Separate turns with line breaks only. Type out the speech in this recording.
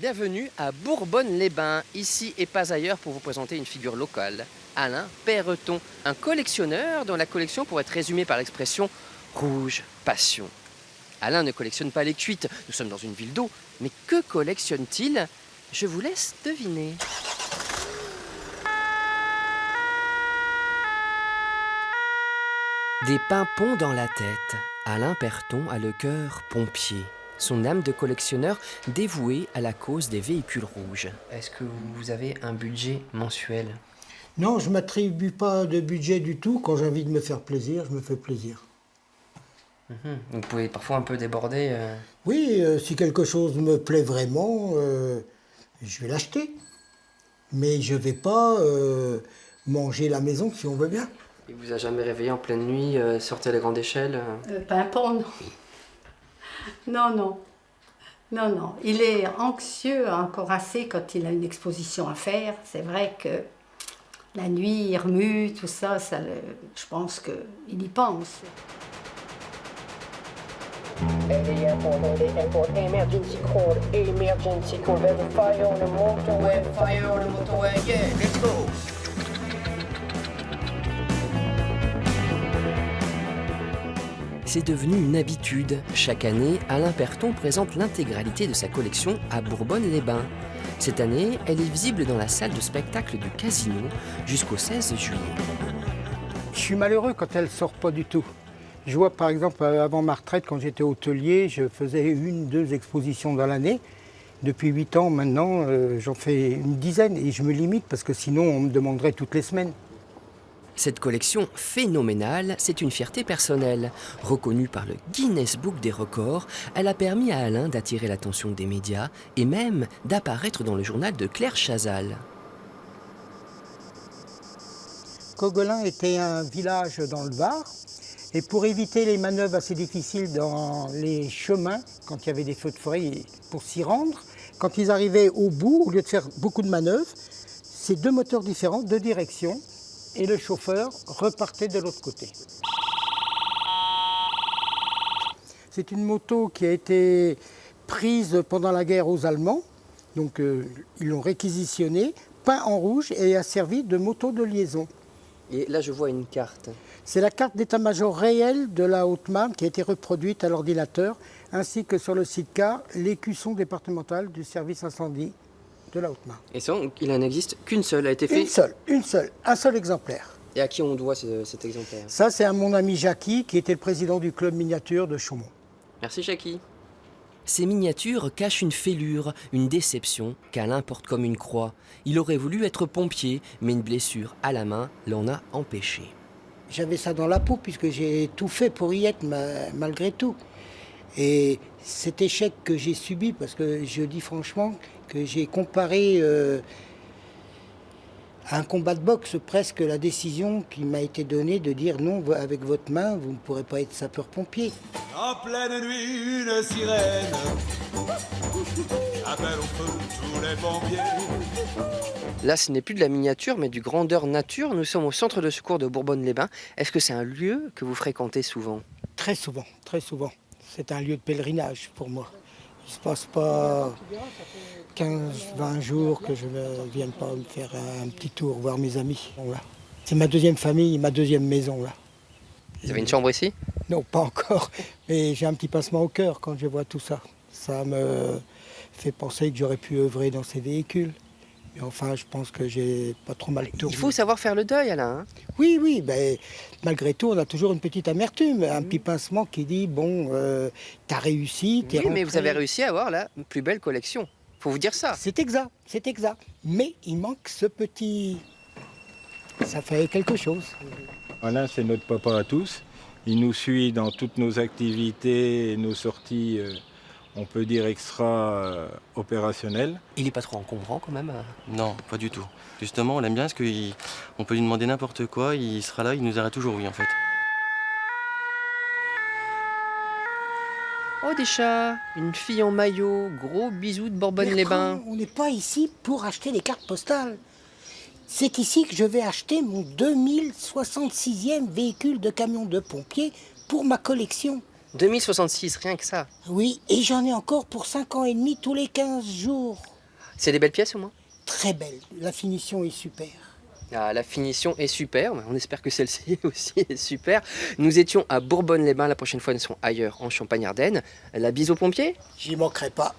Bienvenue à Bourbonne-les-Bains, ici et pas ailleurs pour vous présenter une figure locale, Alain Perreton, un collectionneur dont la collection pourrait être résumée par l'expression « rouge passion ». Alain ne collectionne pas les cuites, nous sommes dans une ville d'eau, mais que collectionne-t-il? Je vous laisse deviner. Des pimpons dans la tête, Alain Perreton a le cœur pompier. Son âme de collectionneur dévouée à la cause des véhicules rouges. Est-ce que vous avez un budget mensuel?
Non, je ne m'attribue pas de budget du tout. Quand j'ai envie de me faire plaisir, je me fais plaisir.
Vous pouvez parfois un peu déborder.
Oui, si quelque chose me plaît vraiment, je vais l'acheter. Mais je ne vais pas manger la maison si on veut bien.
Il vous a jamais réveillé en pleine nuit, sorti à la grande échelle?
Pimpon, non. Non. Il est anxieux, angoissé quand il a une exposition à faire. C'est vrai que la nuit, il remue, tout ça, je pense qu'il y pense.
Emergency call, there's a fire on the motorway, yeah, let's go.
C'est devenu une habitude. Chaque année, Alain Perreton présente l'intégralité de sa collection à Bourbonne-les-Bains. Cette année, elle est visible dans la salle de spectacle du Casino jusqu'au 16 juillet.
Je suis malheureux quand elle ne sort pas du tout. Je vois par exemple, avant ma retraite, quand j'étais hôtelier, je faisais 1-2 expositions dans l'année. Depuis 8 ans maintenant, j'en fais une dizaine et je me limite parce que sinon on me demanderait toutes les semaines.
Cette collection phénoménale, c'est une fierté personnelle. Reconnue par le Guinness Book des records, elle a permis à Alain d'attirer l'attention des médias et même d'apparaître dans le journal de Claire Chazal.
Coguelin était un village dans le Var. Et pour éviter les manœuvres assez difficiles dans les chemins, quand il y avait des feux de forêt, pour s'y rendre, quand ils arrivaient au bout, au lieu de faire beaucoup de manœuvres, c'est 2 moteurs différents, 2 directions, et le chauffeur repartait de l'autre côté. C'est une moto qui a été prise pendant la guerre aux Allemands, donc ils l'ont réquisitionnée, peint en rouge et a servi de moto de liaison.
Et là, je vois une carte.
C'est la carte d'état-major réelle de la Haute-Marne qui a été reproduite à l'ordinateur, ainsi que sur le site-car, l'écusson départemental du service incendie de la Haute-Marne.
Et ça, il n'en existe qu'une seule, a été faite?
Un seul exemplaire.
Et à qui on doit cet exemplaire?
Ça, c'est à mon ami Jackie, qui était le président du club miniature de Chaumont.
Merci Jackie. Ces miniatures cachent une fêlure, une déception qu'Alain porte comme une croix. Il aurait voulu être pompier, mais une blessure à la main l'en a empêché.
J'avais ça dans la peau puisque j'ai tout fait pour y être malgré tout. Et cet échec que j'ai subi, parce que je dis franchement que j'ai comparé à un combat de boxe presque la décision qui m'a été donnée de dire non, avec votre main, vous ne pourrez pas être sapeur-pompier.
En pleine nuit, une sirène appelle au feu tous les pompiers.
Là, ce n'est plus de la miniature, mais du grandeur nature. Nous sommes au centre de secours de Bourbonne-les-Bains. Est-ce que c'est un lieu que vous fréquentez souvent?
Très souvent, très souvent. C'est un lieu de pèlerinage pour moi. Il ne se passe pas 15-20 jours que je ne vienne pas me faire un petit tour, voir mes amis. Voilà. C'est ma deuxième famille, ma deuxième maison. Là.
Vous avez une chambre ici?
Non, pas encore. Mais j'ai un petit pincement au cœur quand je vois tout ça. Ça me fait penser que j'aurais pu œuvrer dans ces véhicules. Mais enfin, je pense que j'ai pas trop mal tourné.
Il faut savoir faire le deuil, Alain. Hein.
Oui, ben, malgré tout, on a toujours une petite amertume, un petit pincement qui dit, bon, t'as réussi, t'es rentré.
Mais vous avez réussi à avoir la plus belle collection. Faut vous dire ça.
C'est exact. Mais il manque ce petit... Ça fait quelque chose.
Alain, c'est notre papa à tous. Il nous suit dans toutes nos activités et nos sorties, on peut dire extra-opérationnelles.
Il n'est pas trop encombrant quand même?
Non, pas du tout. Justement, on l'aime bien parce qu'on peut lui demander n'importe quoi, il sera là, il nous dira toujours oui en fait.
Oh des chats, une fille en maillot, gros bisous de Bourbonne-les-Bains.
On n'est pas ici pour acheter des cartes postales. C'est ici que je vais acheter mon 2066e véhicule de camion de pompiers pour ma collection.
2066, rien que ça.
Oui, et j'en ai encore pour 5 ans et demi tous les 15 jours.
C'est des belles pièces au moins?
Très belle, la finition est super.
Ah, la finition est super, on espère que celle-ci aussi est super. Nous étions à Bourbonne-les-Bains, la prochaine fois nous serons ailleurs, en Champagne-Ardenne. La bise aux pompiers?
J'y manquerai pas.